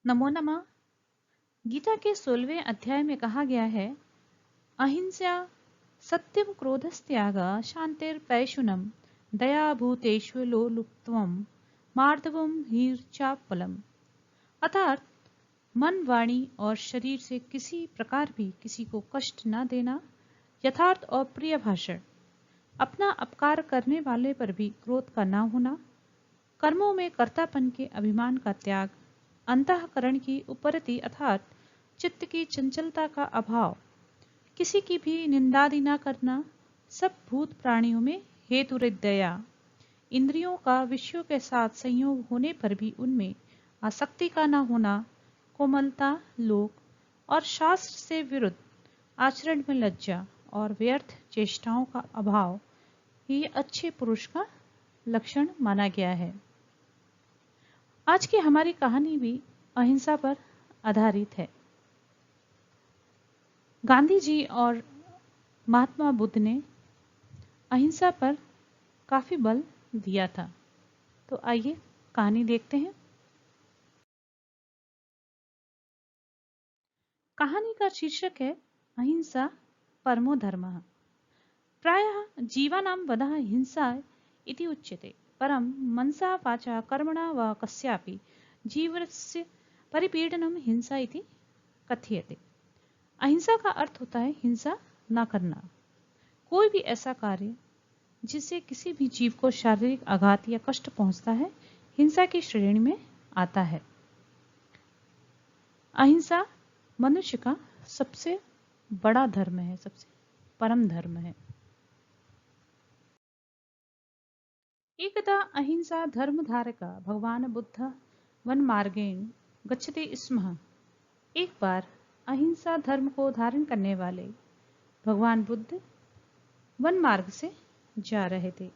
नमो नमः। गीता के 16वें अध्याय में कहा गया है, अहिंसा सत्यम क्रोधस्त्याग शांतिर्पैशुनम दया भूतेषु लोलुप्त्वम मार्दवम हीर्चापलम। अर्थात मन, वाणी और शरीर से किसी प्रकार भी किसी को कष्ट न देना, यथार्थ और प्रिय भाषण, अपना अपकार करने वाले पर भी क्रोध का न होना, कर्मों में कर्तापन के अभिमान का त्याग, अंतःकरण की उपरति अर्थात चित्त की चंचलता का अभाव, किसी की भी निंदादि न करना, सब भूत प्राणियों में हेतुरित दया, इंद्रियों का विषयों के साथ संयोग होने पर भी उनमें आसक्ति का न होना, कोमलता, लोक और शास्त्र से विरुद्ध आचरण में लज्जा और व्यर्थ चेष्टाओं का अभाव, ये अच्छे पुरुष का लक्षण माना गया है। आज की हमारी कहानी भी अहिंसा पर आधारित है। गांधी जी और महात्मा बुद्ध ने अहिंसा पर काफी बल दिया था। तो आइए कहानी देखते हैं। कहानी का शीर्षक है अहिंसा परमो धर्मः। प्रायः जीवानां वधः हिंसा इति उच्यते, परं मनसा वाचा कर्मणा वा कस्यापि जीवस्य परिपीडनम हिंसा इति कथ्यते। अहिंसा का अर्थ होता है हिंसा ना करना। कोई भी ऐसा कार्य जिससे किसी भी जीव को शारीरिक आघात या कष्ट पहुंचता है, हिंसा की श्रेणी में आता है। अहिंसा मनुष्य का सबसे बड़ा धर्म है, सबसे परम धर्म है। एकदा अहिंसा धर्मधारक भगवान बुद्ध वन मार्गेण गच्छति स्म। एक बार अहिंसा धर्म को धारण करने वाले भगवान बुद्ध वन मार्ग से जा रहे थे।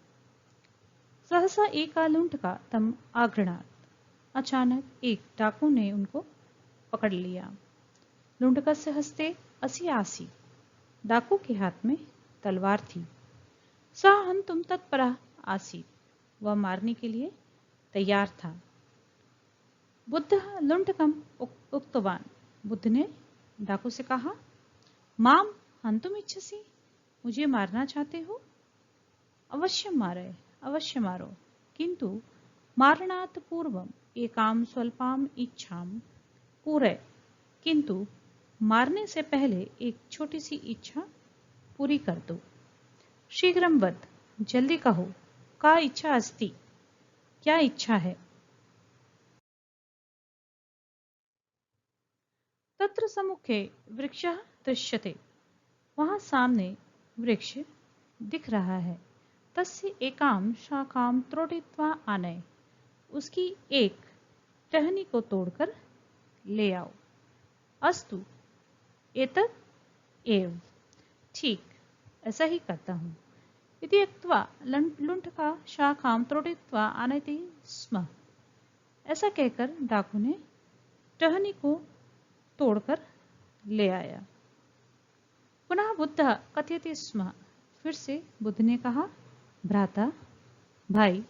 सहसा एका लुंठका तम आगृणात्। अचानक एक डाकू ने उनको पकड़ लिया। लुंठकस्य हस्ते असि आसी। डाकू के हाथ में तलवार थी। सः हन्तुं तत्परः आसीत्। वह मारने के लिए तैयार था। बुद्ध लुंठकम उक्तवान। बुद्ध ने डाकू से कहा, माम हन्तुम इच्छसि, मुझे मारना चाहते हो? अवश्य मारे, अवश्य मारो, किंतु मारणात् पूर्वम एकाम स्वल्पाम इच्छाम पूरय। किंतु मारने से पहले एक छोटी सी इच्छा पूरी कर दो। शीघ्रम वद, जल्दी कहो, का इच्छा अस्ति, क्या इच्छा है? तत्र सम्मुखे वृक्षः दृश्यते। वहां सामने वृक्ष दिख रहा है। तस्य एकाम शाखाम त्रोटित्वा आनय। उसकी एक टहनी को तोड़कर ले आओ। अस्तु एतत् एव, ठीक, ऐसा ही करता हूं। इति उक्त्वा लुंठका शाखाम त्रोटित्वा आनयति स्म। ऐसा कहकर डाकू ने टहनी को तोड़कर ले आया। पुनः बुद्ध कथयति स्म। फिर से बुद्ध ने कहा, भ्राता, भाई,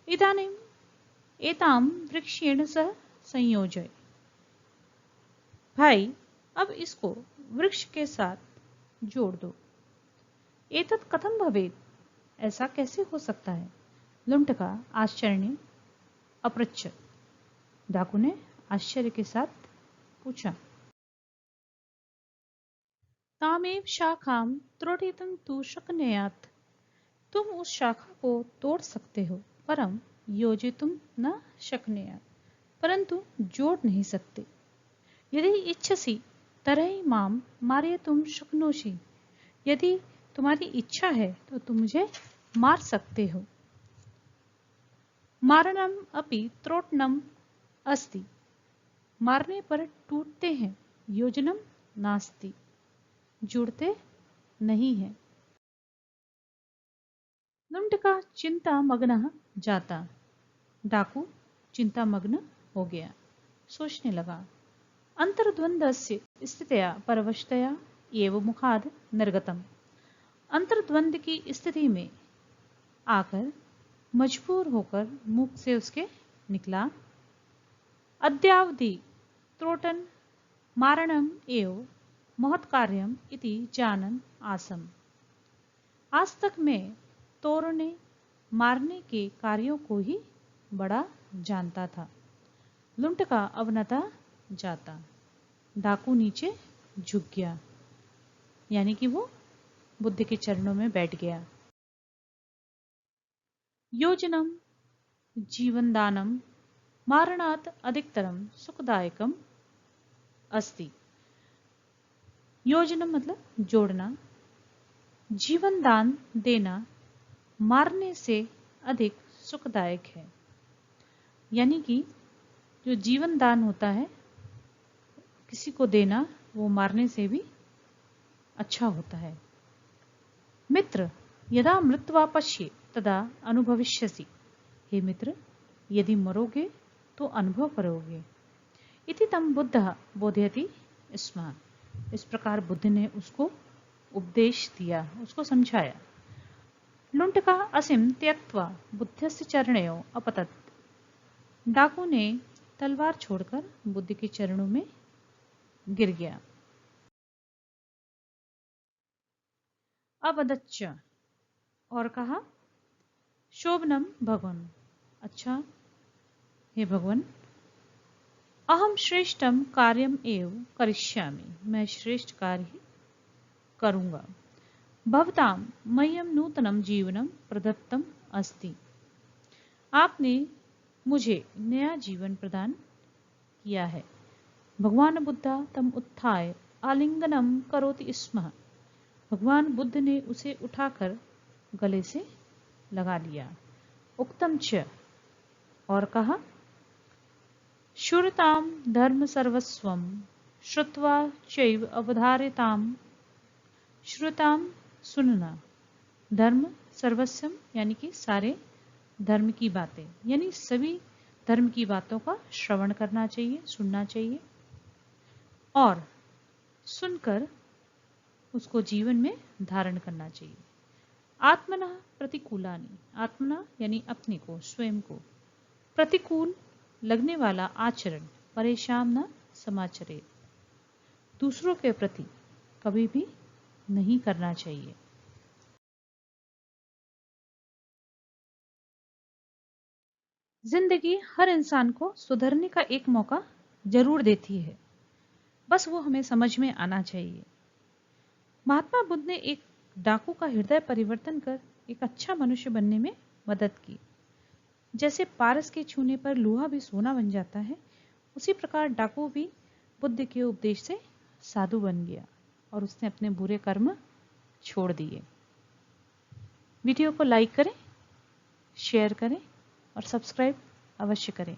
इदानीम एताम वृक्षेण सह संयोजय। भाई, अब इसको वृक्ष के साथ जोड़ दो। एतत् कथम भवेत्, ऐसा कैसे हो सकता है? लुंठका आश्चर्य अपृच्छत्। डाकू ने आश्चर्य के साथ पूछा। तामेव शाखाम त्रोटितुं तु शक्नुयात्। तुम उस शाखा को तोड़ सकते हो, परम योजितुं न शक्नुयात्, परंतु जोड़ नहीं सकते। यदि इच्छसि तर्हि माम मारयितुं शक्नोषि। यदि तुम्हारी इच्छा है तो तुम मुझे मार सकते हो। मारणम अपि त्रोटनम अस्ति। मारने पर टूटते हैं, योजनम नास्ति, जुड़ते नहीं है। लुंठका चिंता मग्न जाता। डाकू चिंता मग्न हो गया, सोचने लगा। अंतर्द्वंद्वस्य स्थितया परवशतया एव मुखाद निर्गतम। अंतर्द्वंद की स्थिति में आकर मजबूर होकर मुख से उसके निकला, अद्यावधि त्रोटन मारणम एव महत्कार्यम इति जानन आसम। आज तक मैं तोड़ने मारने के कार्यों को ही बड़ा जानता था। लुंट का अवनता जाता, डाकू नीचे झुक गया, यानी कि वो बुद्ध के चरणों में बैठ गया। योजनम जीवनदानम मारणात् अधिकतरम सुखदायकम अस्ति। योजनम मतलब जोड़ना, जीवन दान देना मारने से अधिक सुखदायक है। यानी कि जो जीवन दान होता है किसी को देना, वो मारने से भी अच्छा होता है। मित्र यदा मृत्वा पश्ये तदा अनुभविष्यसि। हे मित्र, यदि मरोगे तो अनुभव करोगे। इति तम बुद्धः बोधयति स्म। इस प्रकार बुद्ध ने उसको उपदेश दिया, उसको समझाया। लुंटका असिम त्यक्त्वा बुद्धस्य चरणयोः अपतत्। डाकू ने तलवार छोड़कर बुद्ध के चरणों में गिर गया। अवदच्च और कहा, शोभनम भगवान, अच्छा हे भगवान, अहम श्रेष्ठम कार्यम एव करिष्यामि, मैं श्रेष्ठ कार्य ही करूंगा। भवताम मह्यम नूतनम जीवनम प्रदत्तम अस्ति। आपने मुझे नया जीवन प्रदान किया है। भगवान बुद्धा तम उत्थाय आलिंगनम करोति स्म। भगवान बुद्ध ने उसे उठाकर गले से लगा लिया। उक्तम च और कहा, शूरताम धर्म सर्वस्वम श्रुत्वा चैव अवधारिताम। श्रुताम सुनना, धर्म सर्वस्वम यानी कि सारे धर्म की बातें, यानी सभी धर्म की बातों का श्रवण करना चाहिए, सुनना चाहिए और सुनकर उसको जीवन में धारण करना चाहिए। आत्मना प्रतिकूलानि, आत्मना यानी अपने को, स्वयं को, प्रतिकूल लगने वाला आचरण परेशान न समाचरे, दूसरों के प्रति कभी भी नहीं करना चाहिए। जिंदगी हर इंसान को सुधरने का एक मौका जरूर देती है, बस वो हमें समझ में आना चाहिए। महात्मा बुद्ध ने एक डाकू का हृदय परिवर्तन कर एक अच्छा मनुष्य बनने में मदद की। जैसे पारस के छूने पर लोहा भी सोना बन जाता है, उसी प्रकार डाकू भी बुद्ध के उपदेश से साधु बन गया और उसने अपने बुरे कर्म छोड़ दिए। वीडियो को लाइक करें, शेयर करें और सब्सक्राइब अवश्य करें।